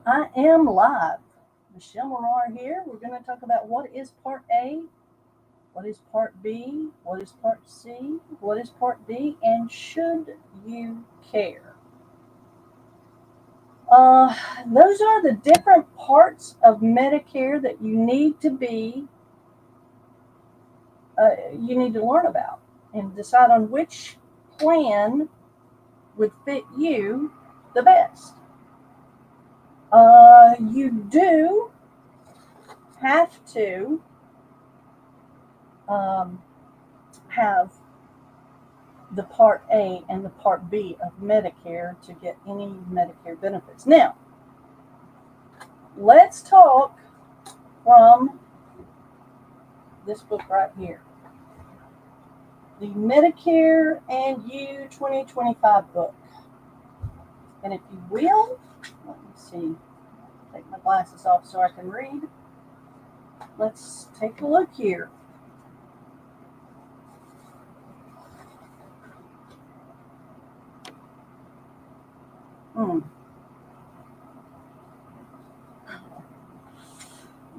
I am live. Michelle Morar here. We're going to talk about what is Part A, what is Part B, what is Part C, what is Part D, and should you care? Uh, those are the different parts of Medicare that you need to learn about and decide on which plan would fit you the best. You do have to um, have the Part A and the Part B of Medicare to get any Medicare benefits. Now, let's talk from this book right here, the Medicare and You 2025 book. And if you will, let me see, take my glasses off so I can read. Let's take a look here.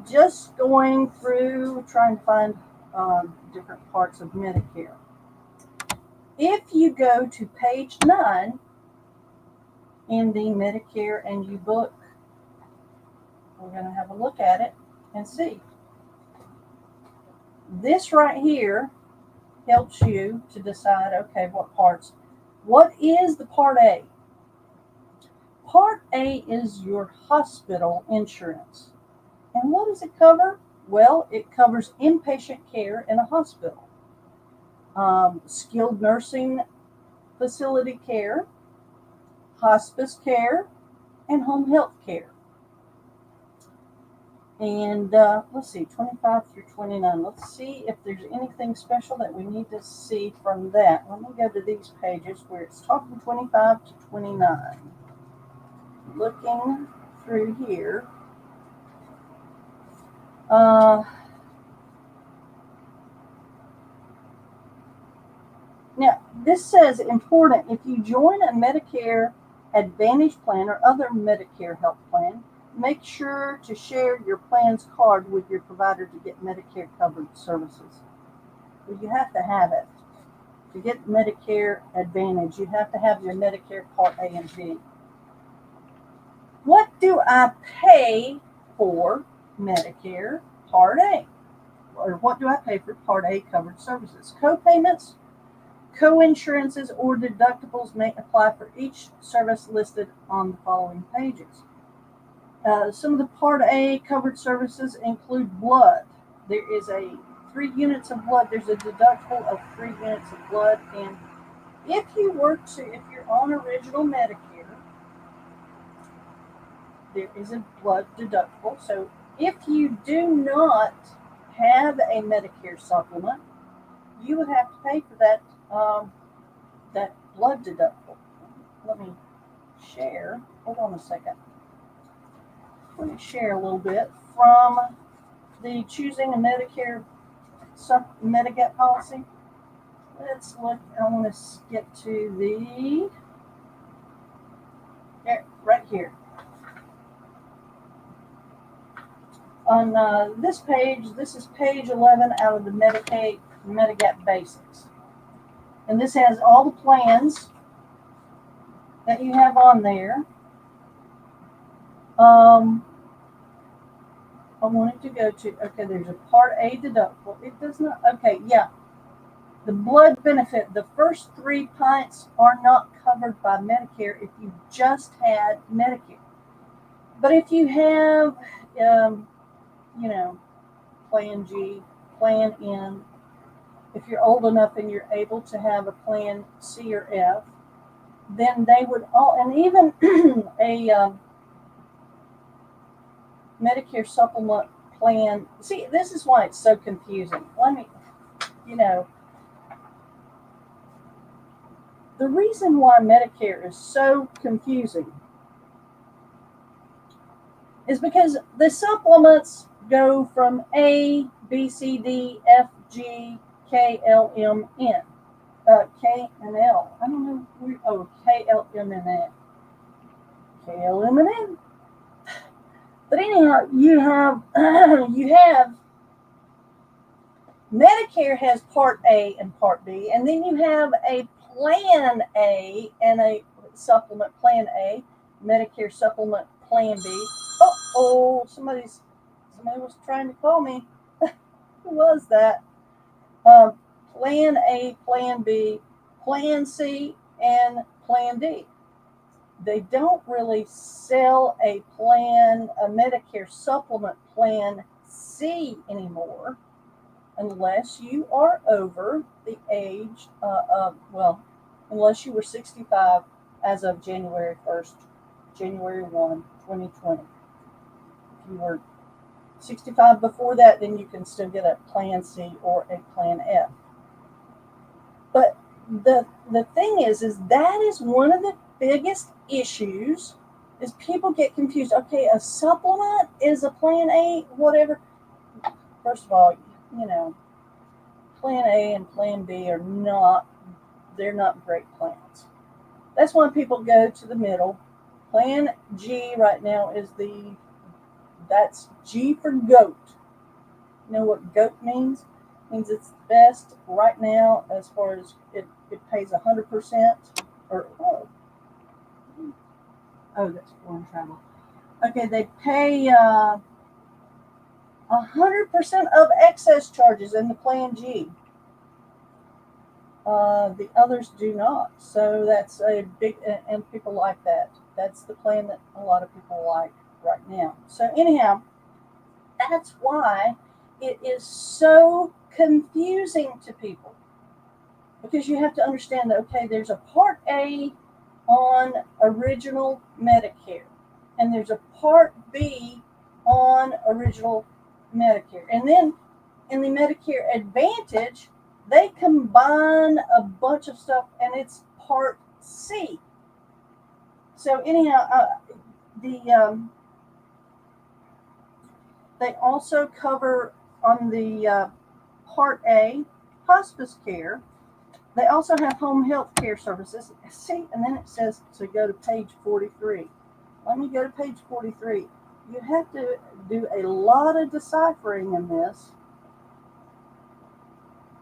Just going through trying to find different parts of Medicare. If you go to page 9 in the Medicare and You book, we're going to have a look at it and see. This right here helps you to decide, okay, what parts. What is the Part A? Part A is your hospital insurance. And what does it cover? Well, it covers inpatient care in a hospital, skilled nursing facility care, hospice care, and home health care. And let's see, 25 through 29. Let's see if there's anything special that we need to see from that. Let me go to these pages where it's talking 25 to 29. Looking through here. Now, this says important if you join a Medicare Advantage plan or other Medicare health plan, make sure to share your plan's card with your provider to get Medicare covered services. Well, you have to have it. To get Medicare Advantage, you have to have your Medicare Part A and B. What do I pay for Medicare Part A? Or what do I pay for Part A covered services? Co-payments, co-insurances, or deductibles may apply for each service listed on the following pages. Some of the Part A covered services include blood. There is a 3 units of blood. There's a deductible of 3 units of blood. And if you're on original Medicare, there is a blood deductible. So if you do not have a Medicare supplement, you would have to pay for that blood deductible. Let me share. Hold on a second. Let me share a little bit from the choosing a Medicare Medigap policy. Let's look. I want to get to the right here. On this page, this is page 11 out of the Medicaid Medigap Basics. And this has all the plans that you have on there. I wanted to go to, okay, there's a Part A deductible. It does not, okay, yeah. The blood benefit, the first 3 pints are not covered by Medicare if you just had Medicare. But if you have, Plan G, Plan N, if you're old enough and you're able to have a Plan C or F, then they would all, and even a Medicare supplement plan. See, this is why it's so confusing. The reason why Medicare is so confusing is because the supplements go from A, B, C, D, F, G, K, L, M, N. K and L. I don't know. K, L, M, and N. K, L, M, and N. But anyhow, you have you have Medicare has Part A and Part B, and then you have a Plan A and a supplement Plan A, Medicare supplement Plan B. Somebody was trying to call me. Who was that? Um, Plan A, Plan B, Plan C, and Plan D. They don't really sell a Medicare supplement Plan C anymore, unless you are over the age unless you were 65 as of January 1, 2020. If you were 65 before that, then you can still get a Plan C or a Plan F. But the thing is that is one of the biggest issues is people get confused. Okay, a supplement is a Plan A, whatever. First of all, Plan A and Plan B they're not great plans. That's why people go to the middle. Plan G right now that's G for goat. You know what goat means? It means it's the best right now as far as it pays 100% that's foreign travel. Okay, they pay 100% of excess charges in the Plan G. The others do not. So that's a big, and people like that. That's the plan that a lot of people like right now. So anyhow, that's why it is so confusing to people. Because you have to understand that, okay, there's a Part A on original Medicare, and there's a Part B on original Medicare. And then in the Medicare Advantage, they combine a bunch of stuff, and it's Part C. So anyhow, they also cover on the Part A hospice care. They also have home health care services. See, and then it says to go to page 43. Let me go to page 43. You have to do a lot of deciphering in this.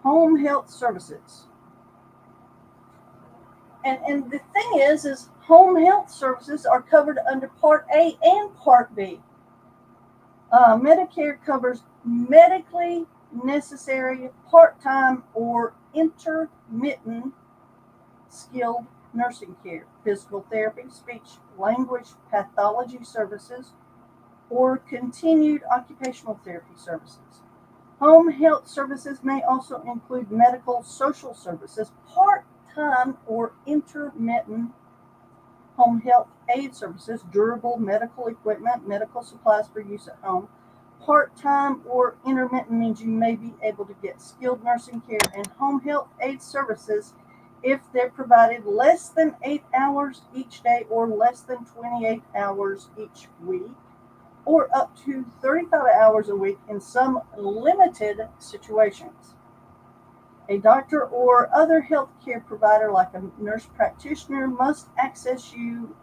Home health services. And the thing is home health services are covered under Part A and Part B. Medicare covers medically necessary part-time or intermittent skilled nursing care, physical therapy, speech, language, pathology services, or continued occupational therapy services. Home health services may also include medical social services, part-time or intermittent home health aid services, durable medical equipment, medical supplies for use at home. Part-time or intermittent means you may be able to get skilled nursing care and home health aid services if they're provided less than 8 hours each day or less than 28 hours each week, or up to 35 hours a week in some limited situations. A doctor or other healthcare provider, like a nurse practitioner, must access you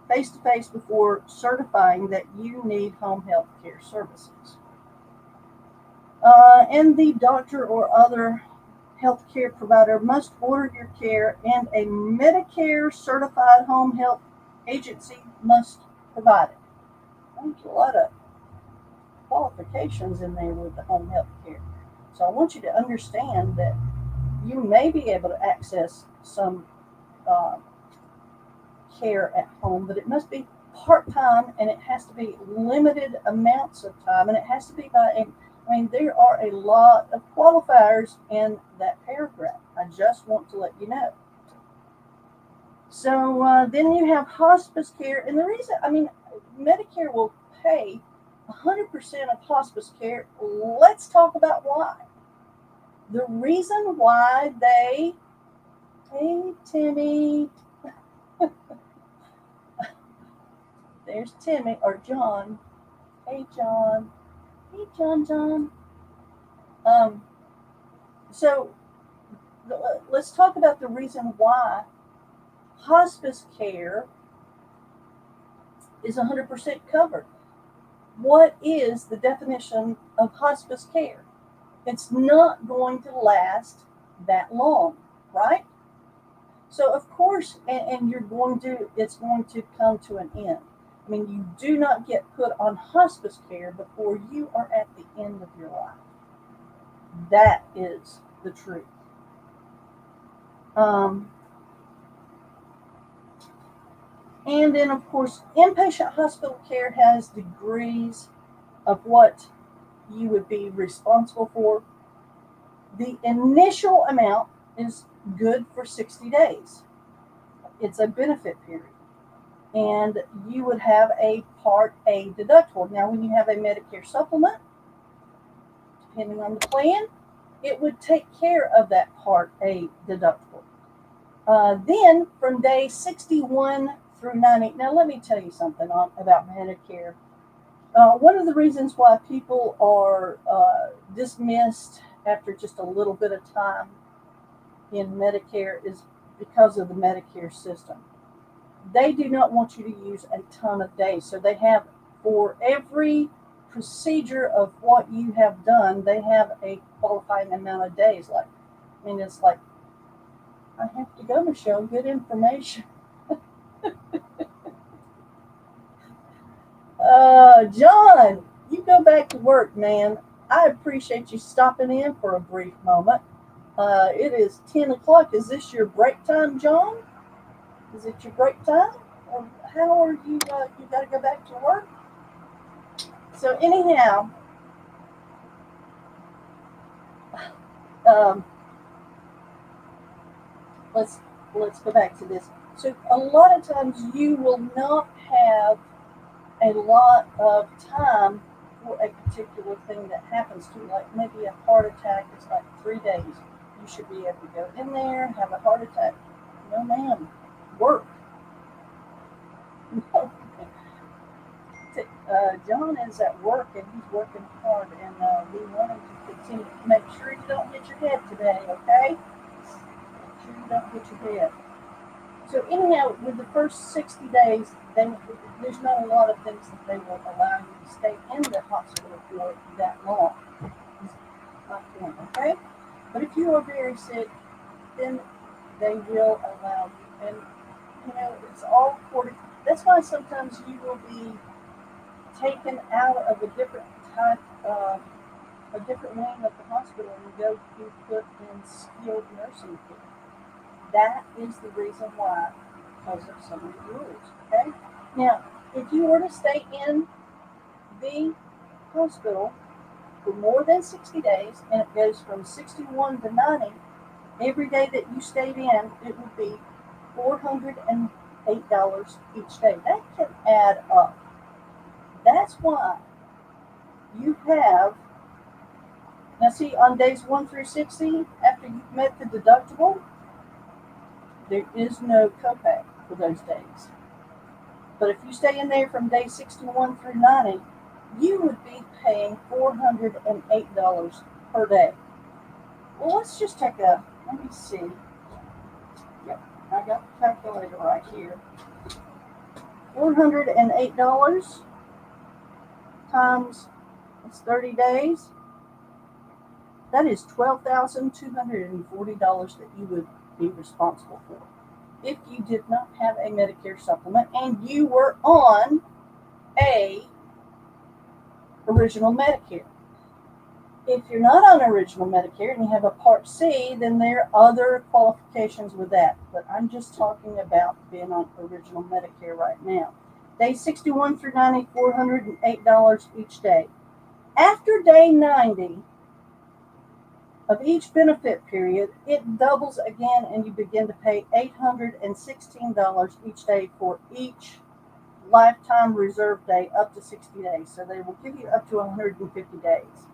face-to-face before certifying that you need home health care services. And the doctor or other healthcare provider must order your care, and a Medicare certified home health agency must provide it. There's a lot of qualifications in there with the home health care. So I want you to understand that you may be able to access some care at home, but it must be part-time, and it has to be limited amounts of time, and it has to be there are a lot of qualifiers in that paragraph. I just want to let you know. So then you have hospice care, and the reason, Medicare will pay 100% of hospice care. Let's talk about why. The reason why hey, Timmy, there's Timmy, or John. Hey, John. Hey, John. So let's talk about the reason why hospice care is 100% covered. what is the definition of hospice care? It's not going to last that long, right? So of course, and it's going to come to an end. I mean, you do not get put on hospice care before you are at the end of your life. That is the truth. Um, and then, of course, inpatient hospital care has degrees of what you would be responsible for. The initial amount is good for 60 days. It's a benefit period. And you would have a Part A deductible. Now, when you have a Medicare supplement, depending on the plan, it would take care of that Part A deductible. Then, from day 61 through 90, now let me tell you something about Medicare. One of the reasons why people are dismissed after just a little bit of time in Medicare is because of the Medicare system. They do not want you to use a ton of days. So they have, for every procedure of what you have done, they have a qualifying amount of days. It's like, I have to go, Michelle, good information. John, you go back to work, man. I appreciate you stopping in for a brief moment. It is 10 o'clock. Is this your break time, John? Is it your break time? Or how are you? You got to go back to work? So, anyhow, um, let's go back to this. So, a lot of times you will not have a lot of time for a particular thing that happens to you, like maybe a heart attack is like 3 days. You should be able to go in there, have a heart attack. No, ma'am. Work. No. John is at work and he's working hard, and we want him to continue. Make sure you don't hit your head today, okay? Make sure you don't hit your head. So anyhow, with the first 60 days, there's not a lot of things that they will allow you to stay in the hospital for that long. Okay? But if you are very sick, then they will allow you. And, it's all according. That's why sometimes you will be taken out of a different type, a different wing of the hospital, and go be put in skilled nursing care. That is the reason why, because of some of the rules. Okay? Now, if you were to stay in the hospital for more than 60 days, and it goes from 61 to 90, every day that you stayed in, it would be $408 each day. That can add up. That's why you have, now see, on days 1 through 60, after you've met the deductible, there is no copay for those days. But if you stay in there from day 61 through 90, you would be paying $408 per day. Well, let's just let me see. Yep, I got the calculator right here. $408 times, it's 30 days. That is $12,240 that you would be responsible for if you did not have a Medicare supplement and you were on a original Medicare. If you're not on original Medicare and you have a Part C, then there are other qualifications with that. But I'm just talking about being on original Medicare right now. Day 61 through 90, $408 each day. After day 90 of each benefit period, it doubles again and you begin to pay $816 each day for each lifetime reserve day up to 60 days. So they will give you up to 150 days.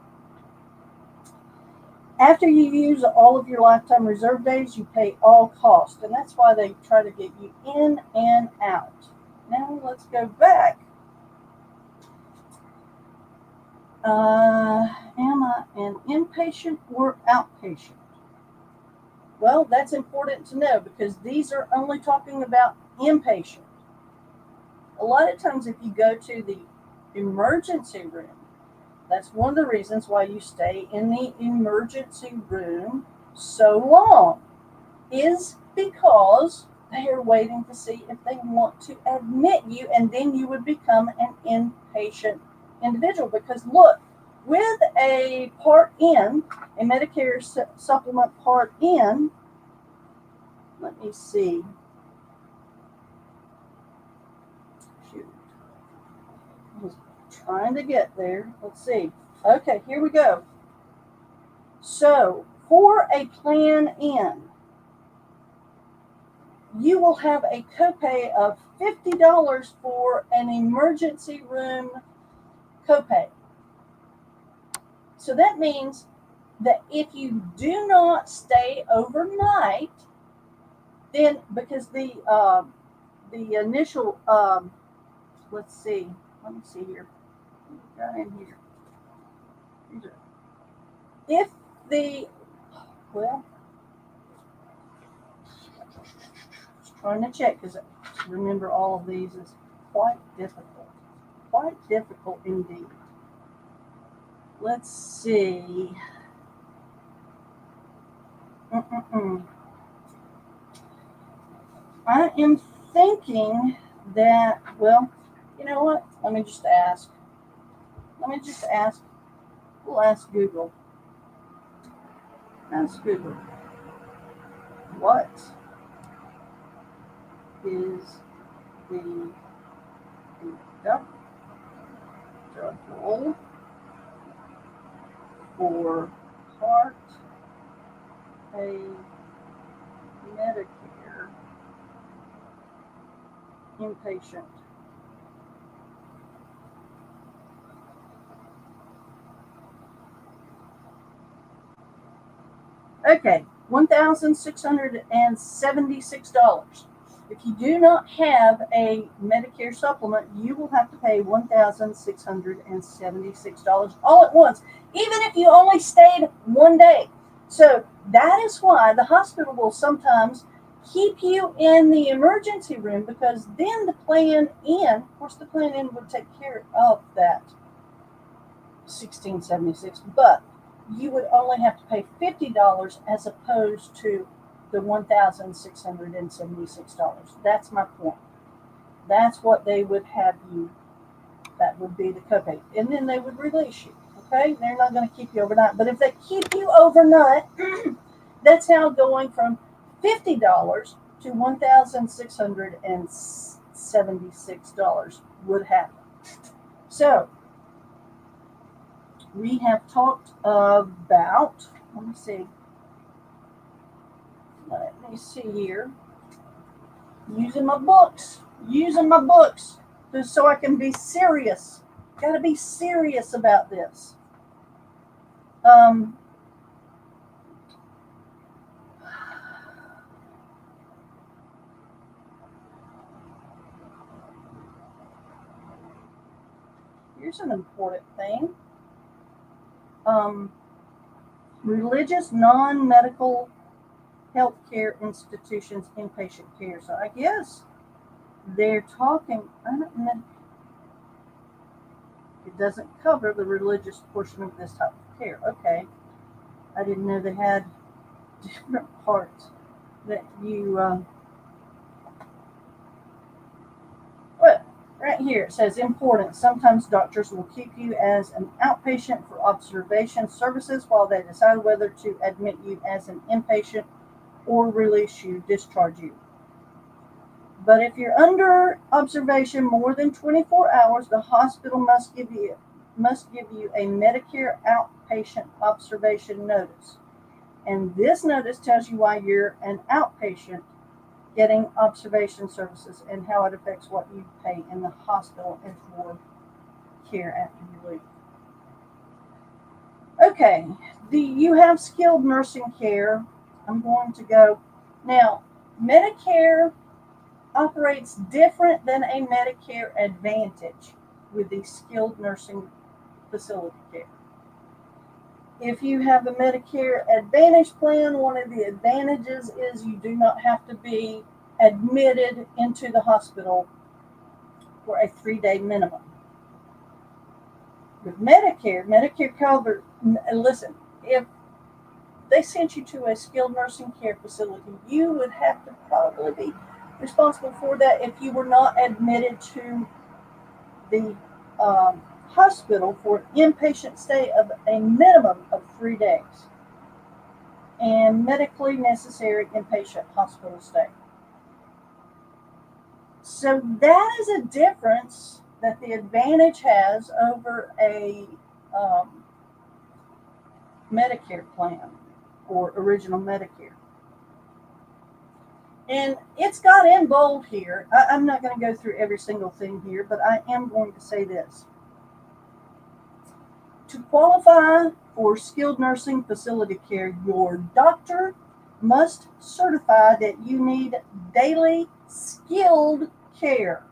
After you use all of your lifetime reserve days, you pay all costs, and that's why they try to get you in and out. Now let's go back. Am I an inpatient or outpatient? Well, that's important to know because these are only talking about inpatient. A lot of times if you go to the emergency room. That's one of the reasons why you stay in the emergency room so long, is because they are waiting to see if they want to admit you, and then you would become an inpatient individual. Because look, with a Part N, a Medicare supplement Part N, let me see. Shoot. I was trying to get there. Let's see. Okay, here we go. So, for a Plan N, you will have a copay of $50 for an emergency room copay. So that means that if you do not stay overnight, then because the initial let's see, let me see here. Got in here. If the trying to check because remember all of these is quite difficult indeed. Let's see. I am thinking that, well, you know what? Let me just ask. We'll ask Google. Ask Google. What is the deductible for Part A Medicare inpatient? Okay, $1,676. If you do not have a Medicare supplement, you will have to pay $1,676 all at once, even if you only stayed one day. So that is why the hospital will sometimes keep you in the emergency room, because then the Plan N, of course, the Plan N would take care of that $1,676, but you would only have to pay $50 as opposed to the $1,676. That's my point. That's what they would have you, that would be the copay. And then they would release you. Okay? They're not going to keep you overnight. But if they keep you overnight, that's how going from $50 to $1,676 would happen. So, we have talked about, let me see here, using my books, just so I can be serious. Got to be serious about this. Here's an important thing. Religious non-medical healthcare institutions inpatient care. So I guess they're talking, I don't know, it doesn't cover the religious portion of this type of care. Okay. I didn't know they had different parts that you, right here it says important. Sometimes doctors will keep you as an outpatient for observation services while they decide whether to admit you as an inpatient or release you, discharge you. But if you're under observation more than 24 hours, the hospital must give you a Medicare outpatient observation notice. And this notice tells you why you're an outpatient getting observation services and how it affects what you pay in the hospital and for care after you leave. Okay, you have skilled nursing care. I'm going to go. Now, Medicare operates different than a Medicare Advantage with the skilled nursing facility care. If you have a Medicare Advantage plan, one of the advantages is you do not have to be admitted into the hospital for a 3-day minimum. With Medicare covered, listen, if they sent you to a skilled nursing care facility, you would have to probably be responsible for that if you were not admitted to the hospital for an inpatient stay of a minimum of 3 days and medically necessary inpatient hospital stay. So that is a difference that the Advantage has over a Medicare plan or original Medicare. And it's got in bold here. I'm not going to go through every single thing here, but I am going to say this. To qualify for skilled nursing facility care, your doctor must certify that you need daily skilled care,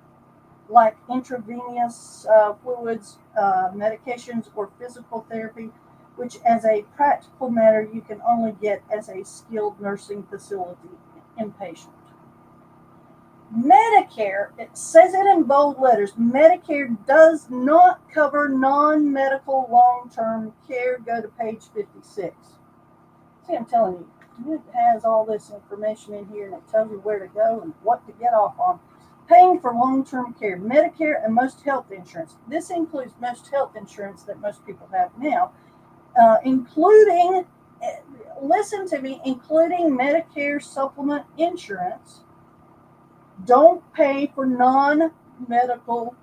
like intravenous fluids, medications, or physical therapy, which as a practical matter you can only get as a skilled nursing facility inpatient. Medicare, it says it in bold letters, Medicare does not cover non-medical long-term care. Go to page 56. See, I'm telling you, it has all this information in here and it tells you where to go and what to get off on. Paying for long-term care, Medicare and most health insurance. This includes most health insurance that most people have now, including, listen to me, including Medicare supplement insurance, don't pay for non-medical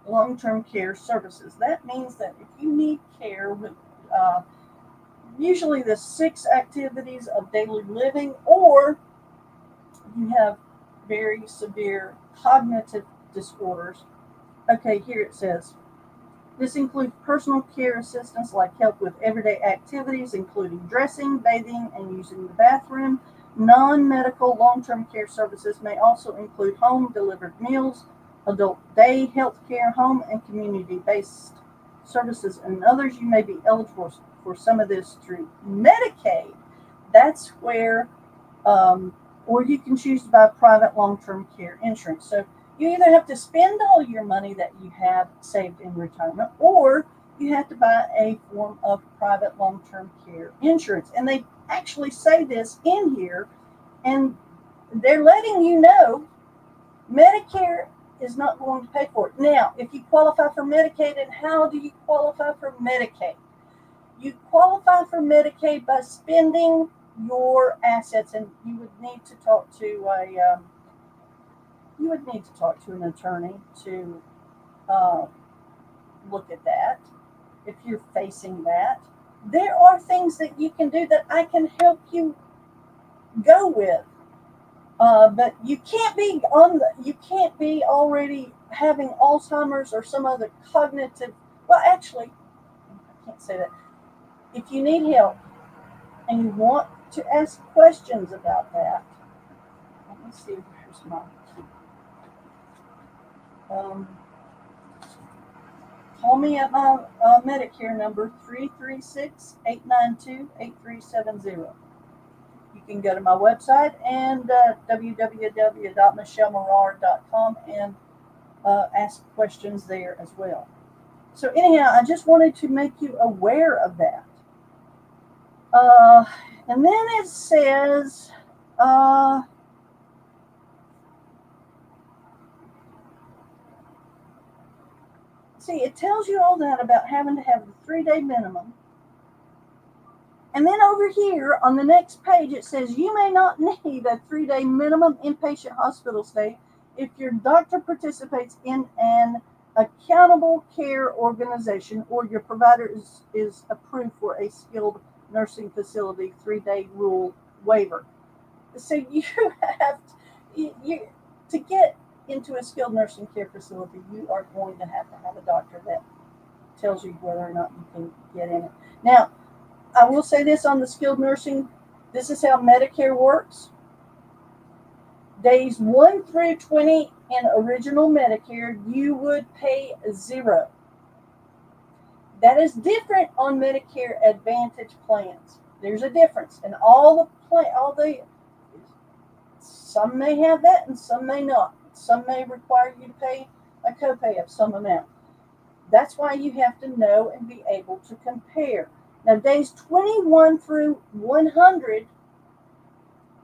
long-term care services. That means that if you need care with usually the 6 activities of daily living, or you have very severe cognitive disorders. Okay, here it says, this includes personal care assistance like help with everyday activities, including dressing, bathing, and using the bathroom. Non-medical long-term care services may also include home-delivered meals, adult day health care, home and community-based services, and others. You may be eligible for some of this through Medicaid. That's where, or you can choose to buy private long-term care insurance. So you either have to spend all your money that you have saved in retirement, or you have to buy a form of private long-term care insurance. And they actually say this in here, and they're letting you know Medicare is not going to pay for it. Now, if you qualify for Medicaid, and how do you qualify for Medicaid? You qualify for Medicaid by spending your assets, and you would need to talk to an attorney to look at that if you're facing that. There are things that you can do that I can help you go with, but you can't be already having Alzheimer's or some other cognitive. Well, actually, I can't say that. If you need help and you want to ask questions about that, let me see. Here's my. Call me at my Medicare number, 336-892-8370. You can go to my website and www.michellemorar.com and ask questions there as well. So anyhow, I just wanted to make you aware of that. And then it says, see, it tells you all that about having to have the 3-day minimum. And then over here on the next page, it says you may not need a 3-day minimum inpatient hospital stay if your doctor participates in an accountable care organization or your provider is approved for a skilled nursing facility 3-day rule waiver. So you have to get into a skilled nursing care facility, you are going to have a doctor that tells you whether or not you can get in it. Now, I will say this on the skilled nursing, this is how Medicare works. Days 1 through 20 in original Medicare, you would pay 0. That is different on Medicare Advantage plans. There's a difference, and some may have that and some may not. Some may require you to pay a copay of some amount. That's why you have to know and be able to compare. Now, days 21 through 100,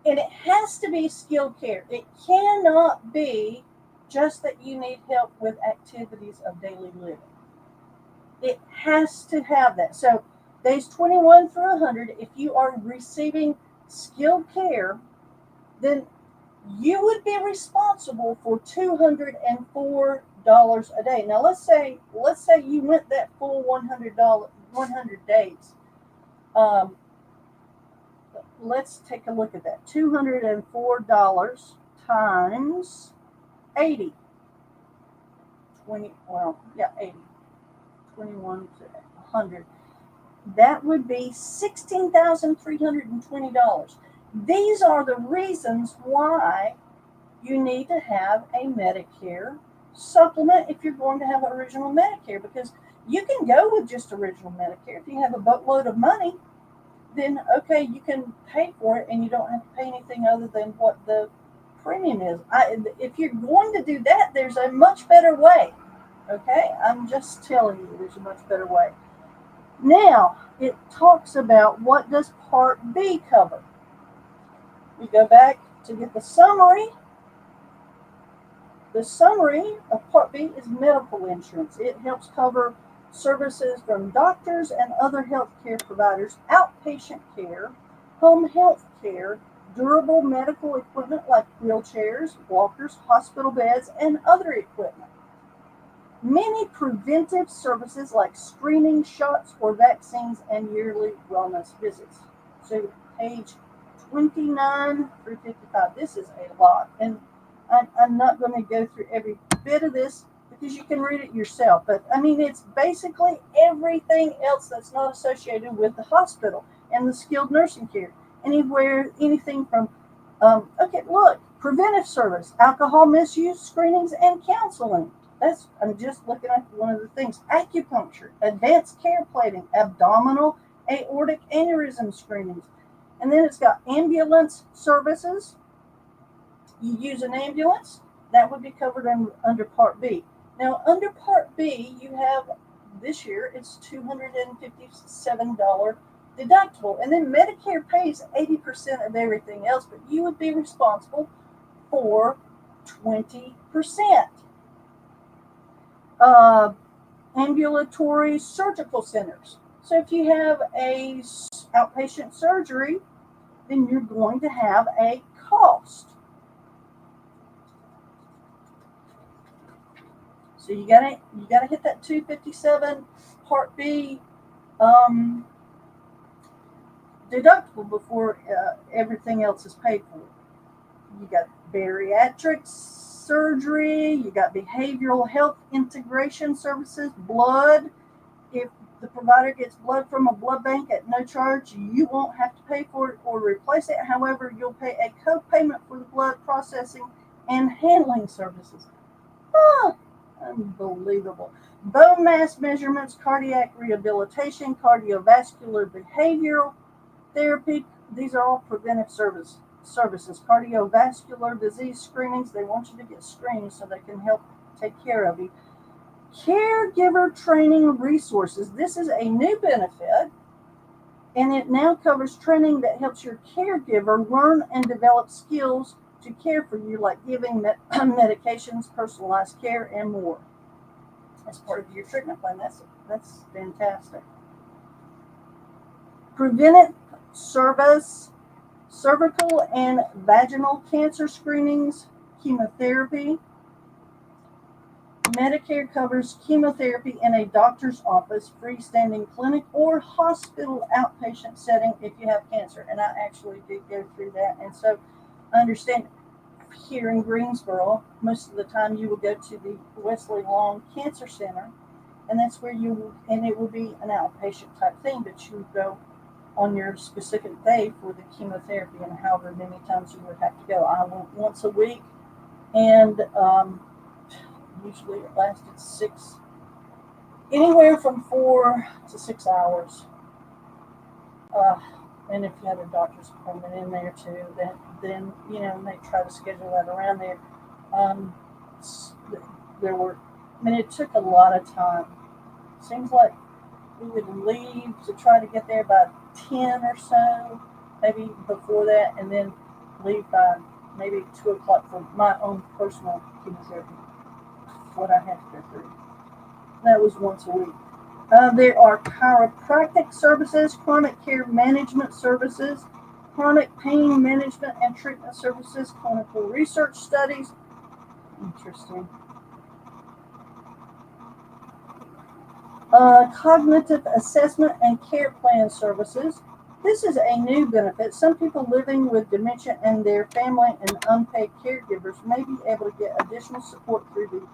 and it has to be skilled care. It cannot be just that you need help with activities of daily living. It has to have that. So, days 21 through 100, if you are receiving skilled care, then you would be responsible for $204 a day. Now, let's say you went that full $100 days. Let's take a look at that. $204 times 80. 80. 21 to 100. That would be $16,320. These are the reasons why you need to have a Medicare supplement if you're going to have original Medicare, because you can go with just original Medicare. If you have a boatload of money, then okay, you can pay for it and you don't have to pay anything other than what the premium is. If you're going to do that, there's a much better way. Okay, I'm just telling you, there's a much better way. Now, it talks about what does Part B cover. We go back to get the summary. The summary of Part B is medical insurance. It helps cover services from doctors and other healthcare providers, outpatient care, home health care, durable medical equipment like wheelchairs, walkers, hospital beds, and other equipment. Many preventive services like screening, shots, or vaccines, and yearly wellness visits. So page 29 through 55. This is a lot, and I'm not going to go through every bit of this because you can read it yourself. But I mean, it's basically everything else that's not associated with the hospital and the skilled nursing care. Anything from, preventive service, alcohol misuse screenings, and counseling. I'm just looking at one of the things. Acupuncture, advanced care plating, abdominal aortic aneurysm screenings. And then it's got ambulance services. You use an ambulance, that would be covered under Part B. Now, under Part B, you have, this year, it's $257 deductible. And then Medicare pays 80% of everything else, but you would be responsible for 20%. Ambulatory surgical centers. So if you have a outpatient surgery, then you're going to have a cost. So you gotta hit that 257 Part B deductible before everything else is paid for. You got bariatric surgery, you got behavioral health integration services, blood. If the provider gets blood from a blood bank at no charge, you won't have to pay for it or replace it. However, you'll pay a co-payment for the blood processing and handling services. Unbelievable. Bone mass measurements, cardiac rehabilitation, cardiovascular behavioral therapy. These are all preventive services. Cardiovascular disease screenings. They want you to get screened so they can help take care of you. Caregiver training resources. This is a new benefit, and it now covers training that helps your caregiver learn and develop skills to care for you, like giving medications, personalized care, and more. As part of your treatment plan. That's fantastic. Preventive service, cervical and vaginal cancer screenings, chemotherapy. Medicare covers chemotherapy in a doctor's office, freestanding clinic, or hospital outpatient setting if you have cancer. And I actually did go through that. And so I understand here in Greensboro, most of the time you will go to the Wesley Long Cancer Center, and that's where it will be an outpatient type thing, but you go on your specific day for the chemotherapy, and however many times you would have to go. I went once a week, and usually it lasted anywhere from 4 to 6 hours. And if you had a doctor's appointment in there too, then they try to schedule that around there. It took a lot of time. seems like we would leave to try to get there by 10 or so, maybe before that, and then leave by maybe 2 o'clock for my own personal chemotherapy, what I had to go through. That was once a week. There are chiropractic services, chronic care management services, chronic pain management and treatment services, clinical research studies. Interesting. Cognitive assessment and care plan services. This is a new benefit. Some people living with dementia and their family and unpaid caregivers may be able to get additional support through the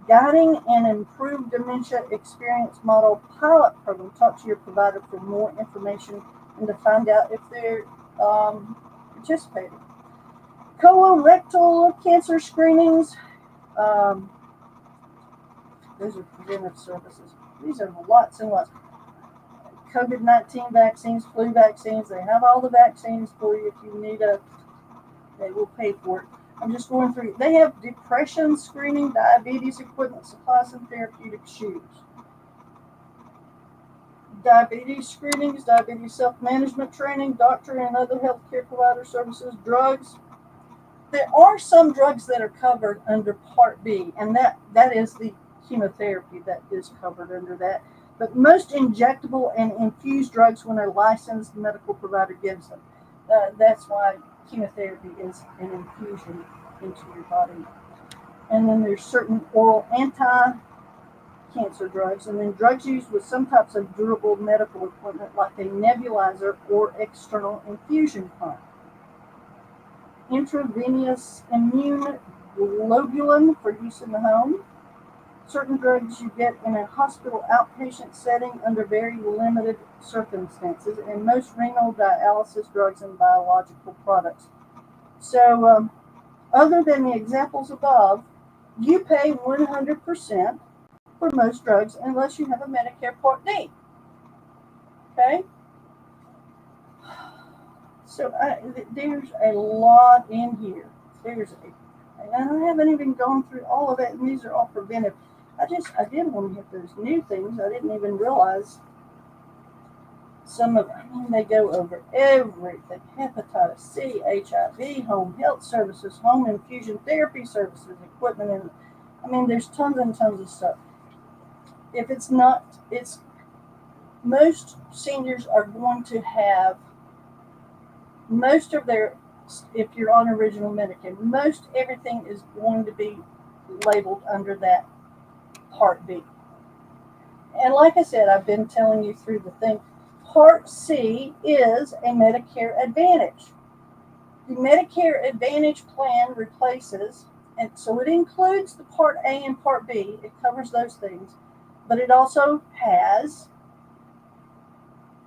Guiding and Improved Dementia Experience Model Pilot Program. Talk to your provider for more information and to find out if they're participating. Colorectal cancer screenings. Those are preventive services. These are lots and lots. COVID-19 vaccines, flu vaccines. They have all the vaccines for you. If you need they will pay for it. I'm just going through. They have depression screening, diabetes equipment, supplies, and therapeutic shoes. Diabetes screenings, diabetes self-management training, doctor and other healthcare provider services, drugs. There are some drugs that are covered under Part B, and that is the chemotherapy that is covered under that. But most injectable and infused drugs, when a licensed medical provider gives them, that's why chemotherapy is an infusion into your body. And then there's certain oral anti-cancer drugs, and then drugs used with some types of durable medical equipment like a nebulizer or external infusion pump. Intravenous immune globulin for use in the home. Certain drugs you get in a hospital outpatient setting under very limited circumstances, and most renal dialysis drugs and biological products. So, other than the examples above, you pay 100% for most drugs unless you have a Medicare Part D. Okay? So, there's a lot in here. And I haven't even gone through all of it, and these are all preventive. I did want to hit those new things. I didn't even realize they go over everything. Hepatitis C, HIV, home health services, home infusion therapy services, equipment, and there's tons and tons of stuff. If it's not, most seniors are going to have most of their, if you're on original Medicaid, most everything is going to be labeled under that Part B. And like I said, I've been telling you through the thing, Part C is a Medicare Advantage. The Medicare Advantage plan replaces, and so it includes the Part A and Part B. It covers those things, but it also has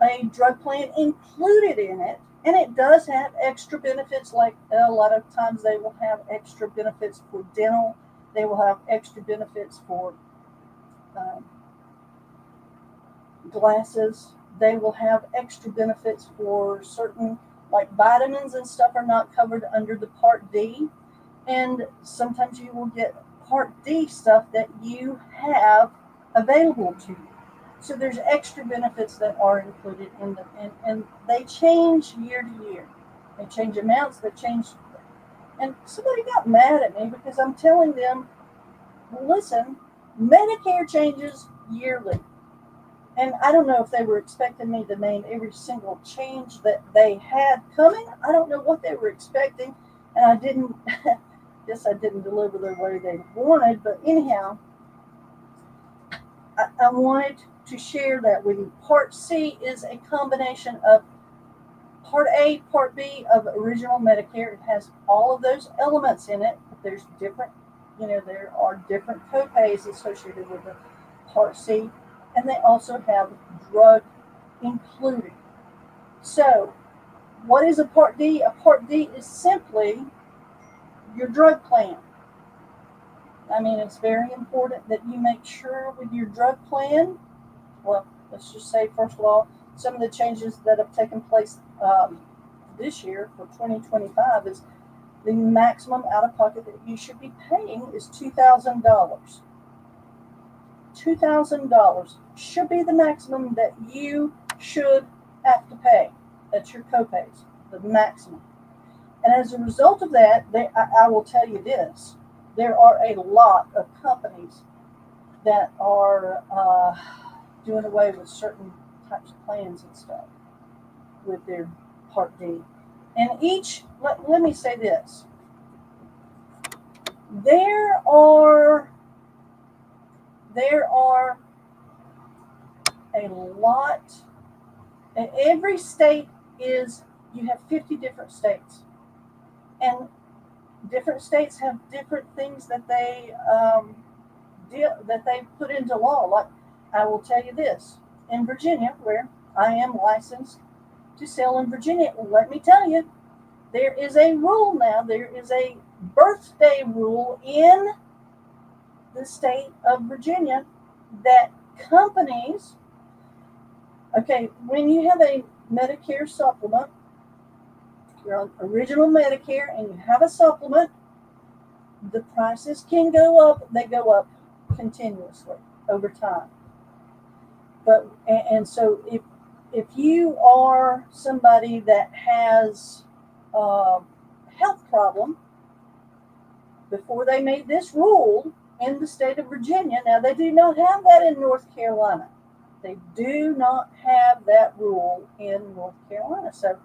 a drug plan included in it, and it does have extra benefits. Like a lot of times they will have extra benefits for dental. They will have extra benefits for glasses. They will have extra benefits for certain, like vitamins and stuff are not covered under the Part D. And sometimes you will get Part D stuff that you have available to you. So there's extra benefits that are included in them. And they change year to year. They change amounts, they change. And somebody got mad at me because I'm telling them, listen, Medicare changes yearly. And I don't know if they were expecting me to name every single change that they had coming. I don't know what they were expecting. And I didn't, guess I didn't deliver the way they wanted. But anyhow, I wanted to share that with you. Part C is a combination of Part A, Part B of original Medicare. It has all of those elements in it. There's different, there are different copays associated with the Part C, and they also have drug included. So, what is a Part D? A Part D is simply your drug plan. It's very important that you make sure with your drug plan, well, let's just say, first of all, some of the changes that have taken place this year for 2025 is the maximum out-of-pocket that you should be paying is $2,000. $2,000 should be the maximum that you should have to pay. That's your copays, the maximum. And as a result of that, I will tell you this, there are a lot of companies that are doing away with certain types of plans and stuff with their Part D. And let me say this, there are a lot, every state is, you have 50 different states, and different states have different things that they put into law. Like, I will tell you this, in Virginia, where I am licensed to sell in Virginia, let me tell you, there is a rule now, there is a birthday rule in the state of Virginia that companies, okay, when you have a Medicare supplement, you're on original Medicare and you have a supplement, the prices can go up. They go up continuously over time. But and so if you are somebody that has a health problem, before they made this rule in the state of Virginia, now they do not have that in North Carolina. They do not have that rule in North Carolina. So,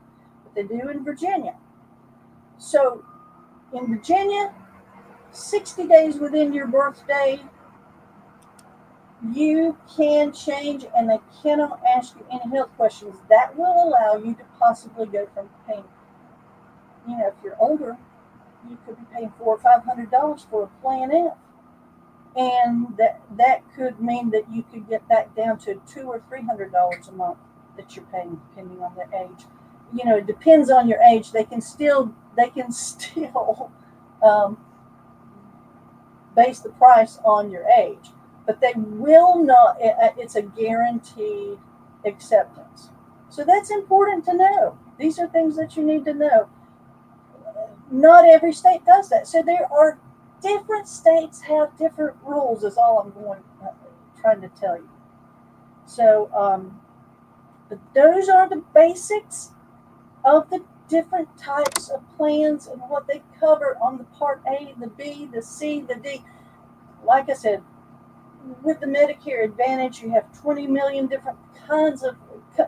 but they do in Virginia. So in Virginia, 60 days within your birthday, you can change, and they cannot ask you any health questions. That will allow you to possibly go from paying, if you're older, you could be paying $400 or $500 for a Plan F, and that could mean that you could get back down to $200 or $300 a month that you're paying, depending on the age. It depends on your age. They can still base the price on your age, but they will not. It's a guaranteed acceptance. So that's important to know. These are things that you need to know. Not every state does that. So there are different states have different rules, is all I'm trying to tell you. So, but those are the basics of the different types of plans and what they cover on the Part A, the B, the C, the D. Like I said, with the Medicare Advantage, you have 20 million different kinds of,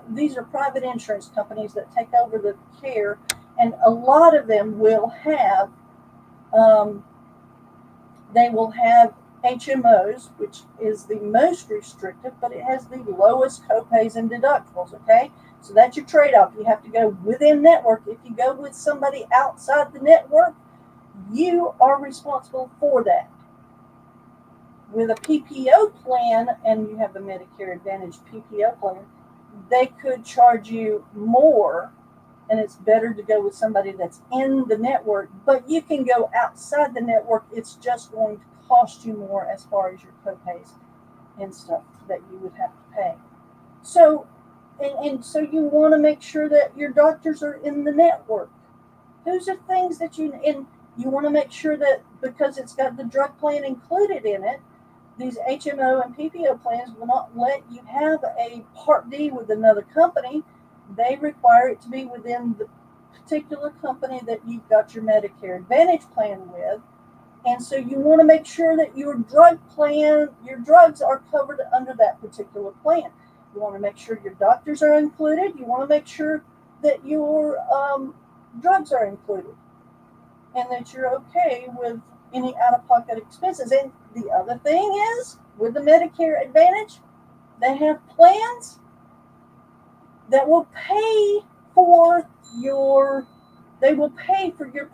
these are private insurance companies that take over the care, and a lot of them will have, they will have HMOs, which is the most restrictive, but it has the lowest copays and deductibles, okay? So that's your trade-off. You have to go within network. If you go with somebody outside the network, you are responsible for that. With a PPO plan, and you have a Medicare Advantage PPO plan, they could charge you more, and it's better to go with somebody that's in the network, but you can go outside the network. It's just going to cost you more as far as your copays and stuff that you would have to pay. So, and so you want to make sure that your doctors are in the network. Those are things that you want to make sure that, because it's got the drug plan included in it, these HMO and PPO plans will not let you have a Part D with another company. They require it to be within the particular company that you've got your Medicare Advantage plan with. And so you want to make sure that your drug plan, your drugs are covered under that particular plan. You want to make sure your doctors are included. You want to make sure that your drugs are included, and that you're okay with any out-of-pocket expenses. And the other thing is, with the Medicare Advantage, they have plans that will pay for your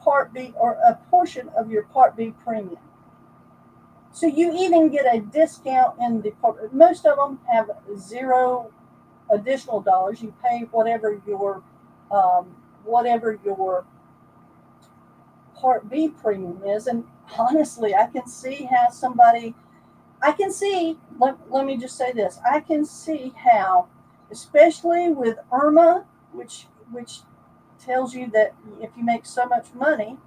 Part B, or a portion of your Part B premium. So you even get a discount in the Part. Most of them have zero additional dollars. You pay whatever your Part B premium is. And honestly, I can see how let me just say this. I can see how, especially with IRMA, which tells you that if you make so much money,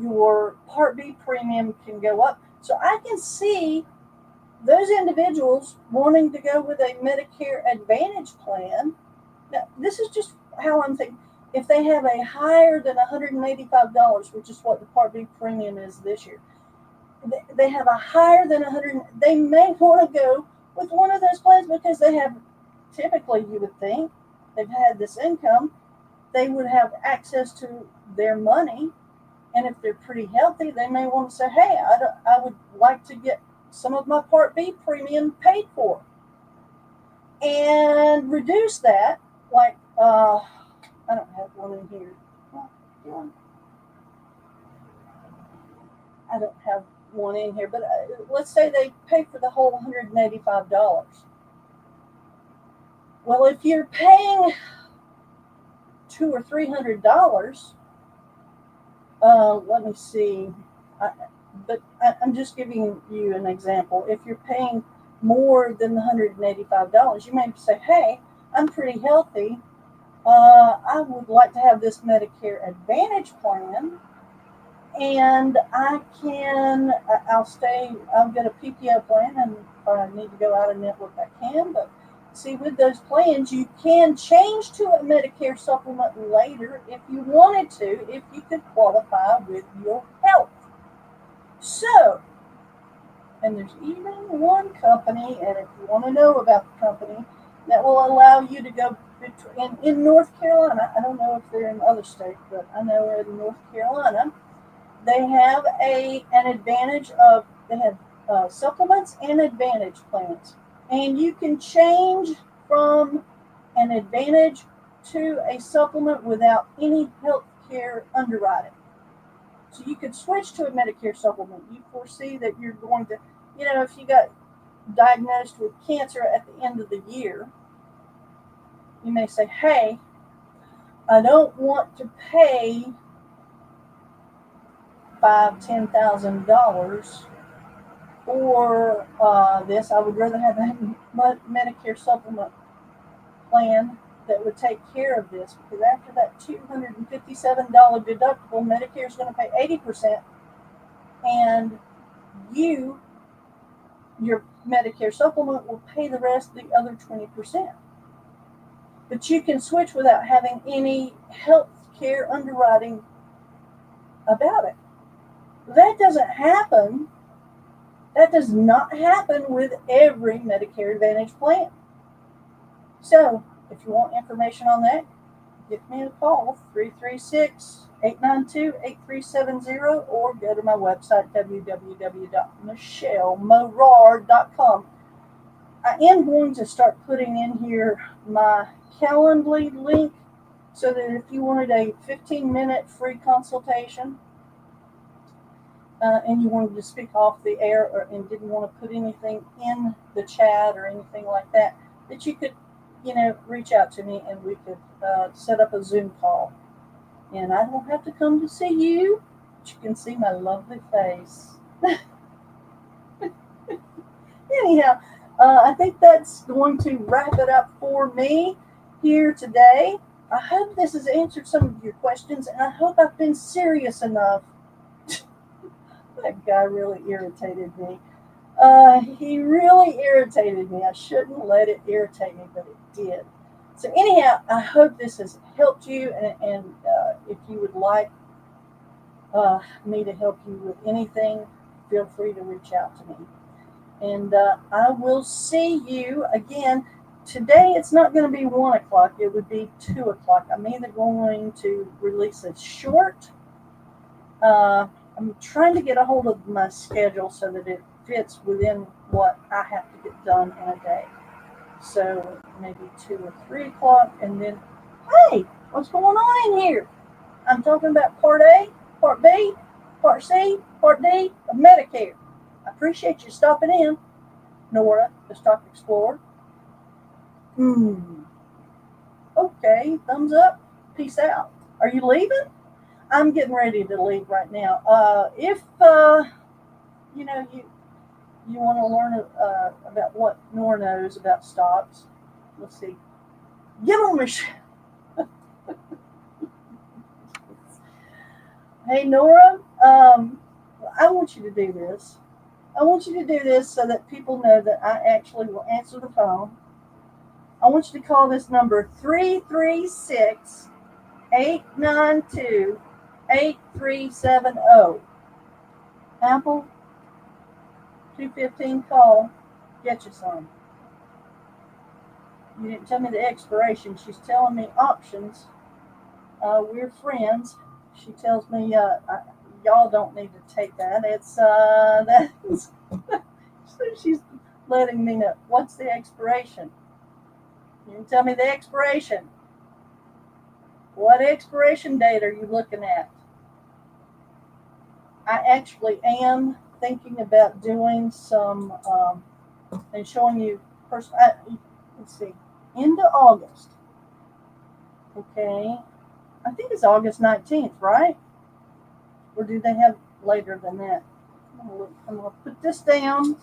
your Part B premium can go up. So I can see those individuals wanting to go with a Medicare Advantage plan, now this is just how I'm thinking. If they have a higher than $185, which is what the Part B premium is this year, they have a higher than 100. They may want to go with one of those plans because they have, typically, you would think, they've had this income, they would have access to their money, and if they're pretty healthy, they may want to say, "Hey, I would like to get some of my Part B premium paid for, and reduce that." Like, I don't have one in here. I don't have one in here, but let's say they pay for the whole $185. Well, if you're paying $200 or $300, let me see. I'm just giving you an example. If you're paying more than the $185, you may say, "Hey, I'm pretty healthy. I would like to have this Medicare Advantage plan, and I'll get a PPO plan, and if I need to go out of network, I can." But see, with those plans, you can change to a Medicare supplement later if you wanted to, if you could qualify with your health. So, and there's even one company, and if you want to know about the company, that will allow you to go in North Carolina. I don't know if they're in other states, but I know in North Carolina, they have an advantage of, they have supplements and advantage plans. And you can change from an advantage to a supplement without any health care underwriting. So you could switch to a Medicare supplement. You foresee that you're going to, if you got diagnosed with cancer at the end of the year, you may say, "Hey, I don't want to pay $5,000-$10,000 for this. I would rather have a Medicare supplement plan that would take care of this, because after that $257 deductible, Medicare is going to pay 80%, and your Medicare supplement will pay the rest, the other 20%. But you can switch without having any health care underwriting about it. That doesn't happen. That does not happen with every Medicare Advantage plan. So, if you want information on that, give me a call, 336-892-8370, or go to my website, www.michellemorar.com. I am going to start putting in here my Calendly link, so that if you wanted a 15-minute free consultation, and you wanted to speak off the air, and didn't want to put anything in the chat or anything like that, that you could, reach out to me, and we could set up a Zoom call. And I don't have to come to see you, but you can see my lovely face. Anyhow, I think that's going to wrap it up for me here today. I hope this has answered some of your questions, and I hope I've been serious enough. That guy really irritated me. He really irritated me. I shouldn't let it irritate me, but it did. So anyhow, I hope this has helped you, and if you would like me to help you with anything, feel free to reach out to me. And I will see you again. Today it's not going to be 1 o'clock. It would be 2 o'clock. I'm either going to release a short. I'm trying to get a hold of my schedule so that it fits within what I have to get done in a day. So maybe 2 or 3 o'clock, and then, hey, what's going on in here? I'm talking about Part A, Part B, Part C, Part D of Medicare. I appreciate you stopping in, Nora, the Stock Explorer. Okay, thumbs up. Peace out. Are you leaving? I'm getting ready to leave right now. If you want to learn about what Nora knows about stocks, let's see. Give them a Hey, Nora, I want you to do this. I want you to do this so that people know that I actually will answer the phone. I want you to call this number 336-892-8370. Apple 215 call. Get you some. You didn't tell me the expiration. She's telling me options. We're friends. She tells me y'all don't need to take that. It's that's so she's letting me know. What's the expiration? You didn't tell me the expiration. What expiration date are you looking at? I actually am thinking about doing some and showing you first. Let's see, into August. Okay, I think it's August 19th, right? Or do they have later than that? I'm going to put this down.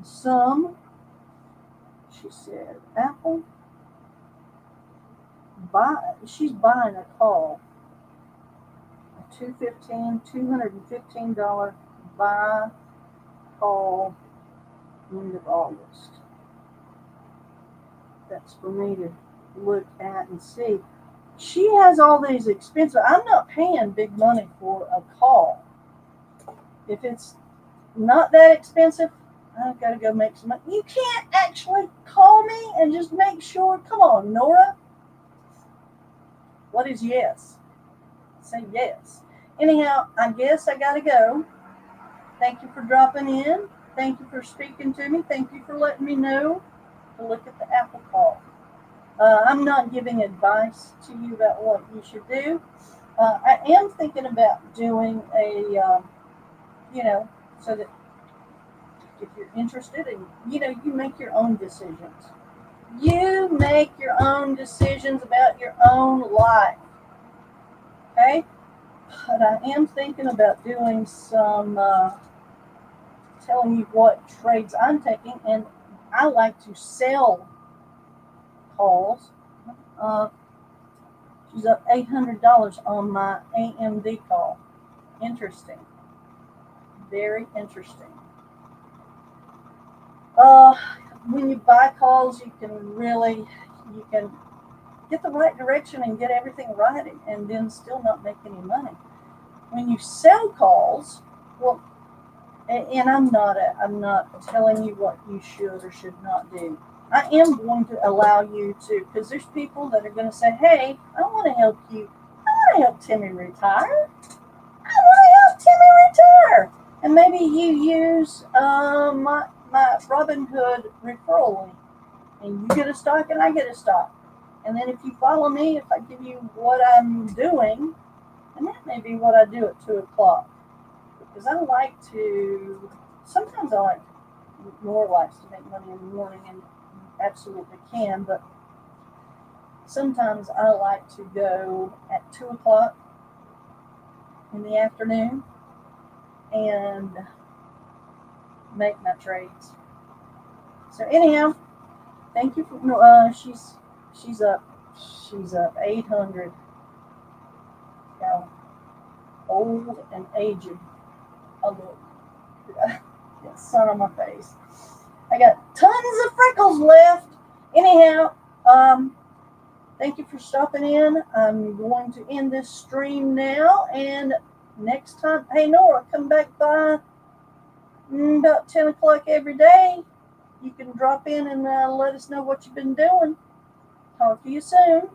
Some, she said, Apple, she's buying a call. A $215 buy call end of August. That's for me to look at and see. She has all these expenses. I'm not paying big money for a call. If it's not that expensive, I've got to go make some money. You can't actually call me and just make sure. Come on, Nora. What is yes? Say yes. Anyhow, I guess I got to go. Thank you for dropping in. Thank you for speaking to me. Thank you for letting me know to look at the Apple call. I'm not giving advice to you about what you should do. I am thinking about doing a, so that if you're interested and, you make your own decisions. You make your own decisions about your own life. Okay? But I am thinking about doing some, telling you what trades I'm taking, and I like to sell calls. She's up $800 on my AMD call. Interesting. Very interesting. When you buy calls, you can get the right direction and get everything right and then still not make any money. When you sell calls, well, and I'm not telling you what you should or should not do. I am going to allow you to, because there's people that are going to say, hey, I want to help you. I want to help Timmy retire. I want to help Timmy retire. And maybe you use my Robinhood referral link. And you get a stock and I get a stock. And then if you follow me, if I give you what I'm doing, and that may be what I do at 2 o'clock. Because sometimes I like, Nora likes to make money in the morning and absolutely can, but sometimes I like to go at 2 o'clock in the afternoon and make my trades. So anyhow, thank you for she's up 800. Now, old and aged. I look. Got sun on my face. I got tons of freckles left. Anyhow, thank you for stopping in. I'm going to end this stream now, and next time, hey Nora, come back by about 10 o'clock every day. You can drop in and let us know what you've been doing. Talk to you soon.